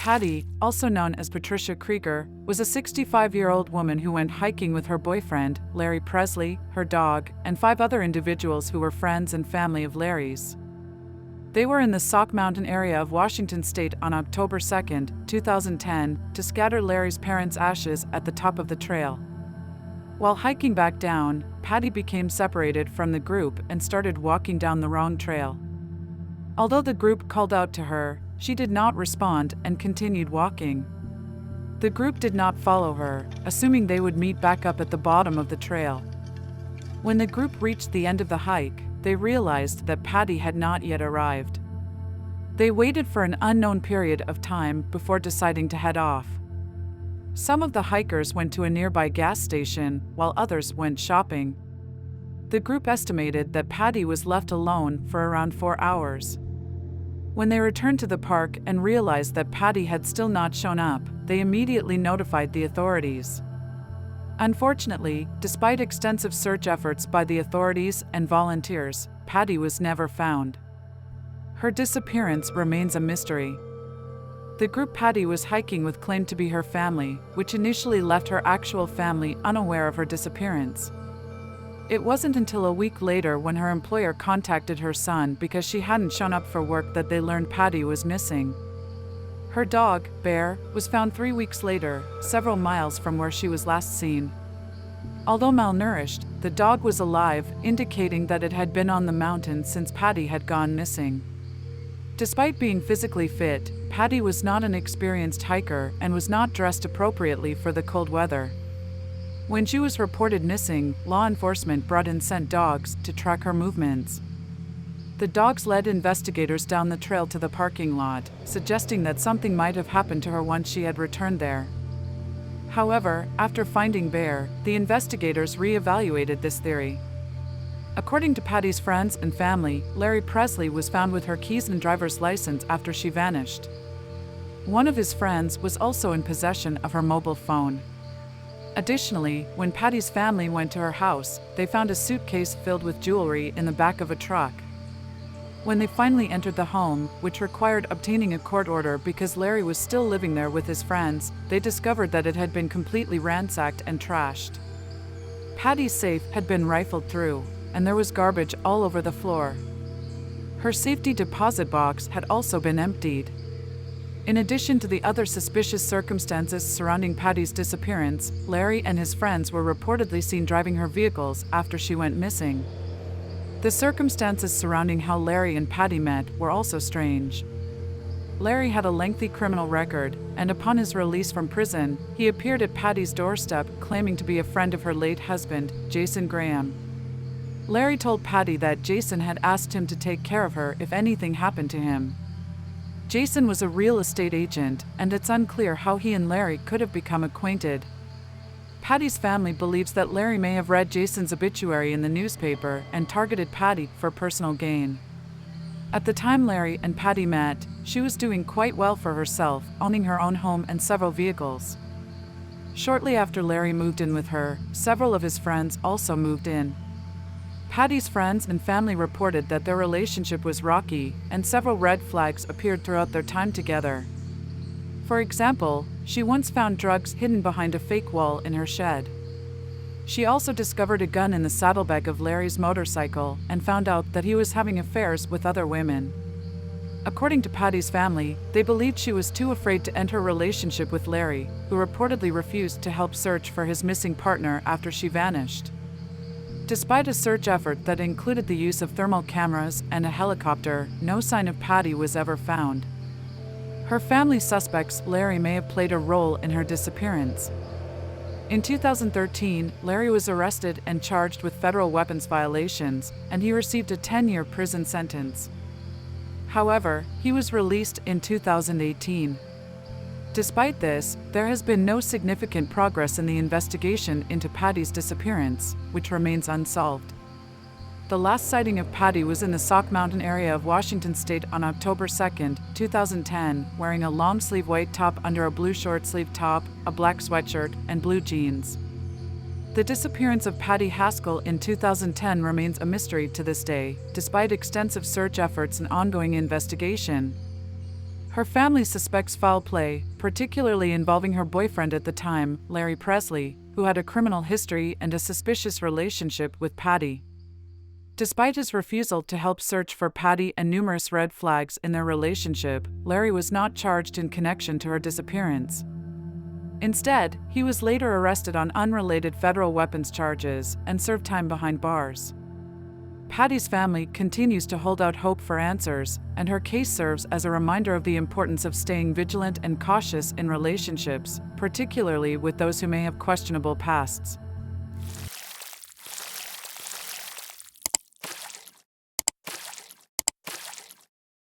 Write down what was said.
Patty, also known as Patricia Krieger, was a 65-year-old woman who went hiking with her boyfriend, Larry Presley, her dog, and 5 other individuals who were friends and family of Larry's. They were in the Sauk Mountain area of Washington state on October 2, 2010, to scatter Larry's parents' ashes at the top of the trail. While hiking back down, Patty became separated from the group and started walking down the wrong trail. Although the group called out to her, she did not respond and continued walking. The group did not follow her, assuming they would meet back up at the bottom of the trail. When the group reached the end of the hike, they realized that Patty had not yet arrived. They waited for an unknown period of time before deciding to head off. Some of the hikers went to a nearby gas station, while others went shopping. The group estimated that Patty was left alone for around 4 hours. When they returned to the park and realized that Patty had still not shown up, they immediately notified the authorities. Unfortunately, despite extensive search efforts by the authorities and volunteers, Patty was never found. Her disappearance remains a mystery. The group Patty was hiking with claimed to be her family, which initially left her actual family unaware of her disappearance. It wasn't until a week later when her employer contacted her son because she hadn't shown up for work that they learned Patty was missing. Her dog, Bear, was found 3 weeks later, several miles from where she was last seen. Although malnourished, the dog was alive, indicating that it had been on the mountain since Patty had gone missing. Despite being physically fit, Patty was not an experienced hiker and was not dressed appropriately for the cold weather. When she was reported missing, law enforcement brought in scent dogs to track her movements. The dogs led investigators down the trail to the parking lot, suggesting that something might have happened to her once she had returned there. However, after finding Bear, the investigators re-evaluated this theory. According to Patty's friends and family, Larry Presley was found with her keys and driver's license after she vanished. One of his friends was also in possession of her mobile phone. Additionally, when Patty's family went to her house, they found a suitcase filled with jewelry in the back of a truck. When they finally entered the home, which required obtaining a court order because Larry was still living there with his friends, they discovered that it had been completely ransacked and trashed. Patty's safe had been rifled through, and there was garbage all over the floor. Her safety deposit box had also been emptied. In addition to the other suspicious circumstances surrounding Patty's disappearance, Larry and his friends were reportedly seen driving her vehicles after she went missing. The circumstances surrounding how Larry and Patty met were also strange. Larry had a lengthy criminal record, and upon his release from prison, he appeared at Patty's doorstep claiming to be a friend of her late husband, Jason Graham. Larry told Patty that Jason had asked him to take care of her if anything happened to him. Jason was a real estate agent, and it's unclear how he and Larry could have become acquainted. Patty's family believes that Larry may have read Jason's obituary in the newspaper and targeted Patty for personal gain. At the time Larry and Patty met, she was doing quite well for herself, owning her own home and several vehicles. Shortly after Larry moved in with her, several of his friends also moved in. Patty's friends and family reported that their relationship was rocky, and several red flags appeared throughout their time together. For example, she once found drugs hidden behind a fake wall in her shed. She also discovered a gun in the saddlebag of Larry's motorcycle and found out that he was having affairs with other women. According to Patty's family, they believed she was too afraid to end her relationship with Larry, who reportedly refused to help search for his missing partner after she vanished. Despite a search effort that included the use of thermal cameras and a helicopter, no sign of Patty was ever found. Her family suspects Larry may have played a role in her disappearance. In 2013, Larry was arrested and charged with federal weapons violations, and he received a 10-year prison sentence. However, he was released in 2018. Despite this, there has been no significant progress in the investigation into Patty's disappearance, which remains unsolved. The last sighting of Patty was in the Sauk Mountain area of Washington state on October 2, 2010, wearing a long-sleeve white top under a blue short-sleeve top, a black sweatshirt, and blue jeans. The disappearance of Patty Haskell in 2010 remains a mystery to this day, despite extensive search efforts and ongoing investigation. Her family suspects foul play, particularly involving her boyfriend at the time, Larry Presley, who had a criminal history and a suspicious relationship with Patty. Despite his refusal to help search for Patty and numerous red flags in their relationship, Larry was not charged in connection to her disappearance. Instead, he was later arrested on unrelated federal weapons charges and served time behind bars. Patty's family continues to hold out hope for answers, and her case serves as a reminder of the importance of staying vigilant and cautious in relationships, particularly with those who may have questionable pasts.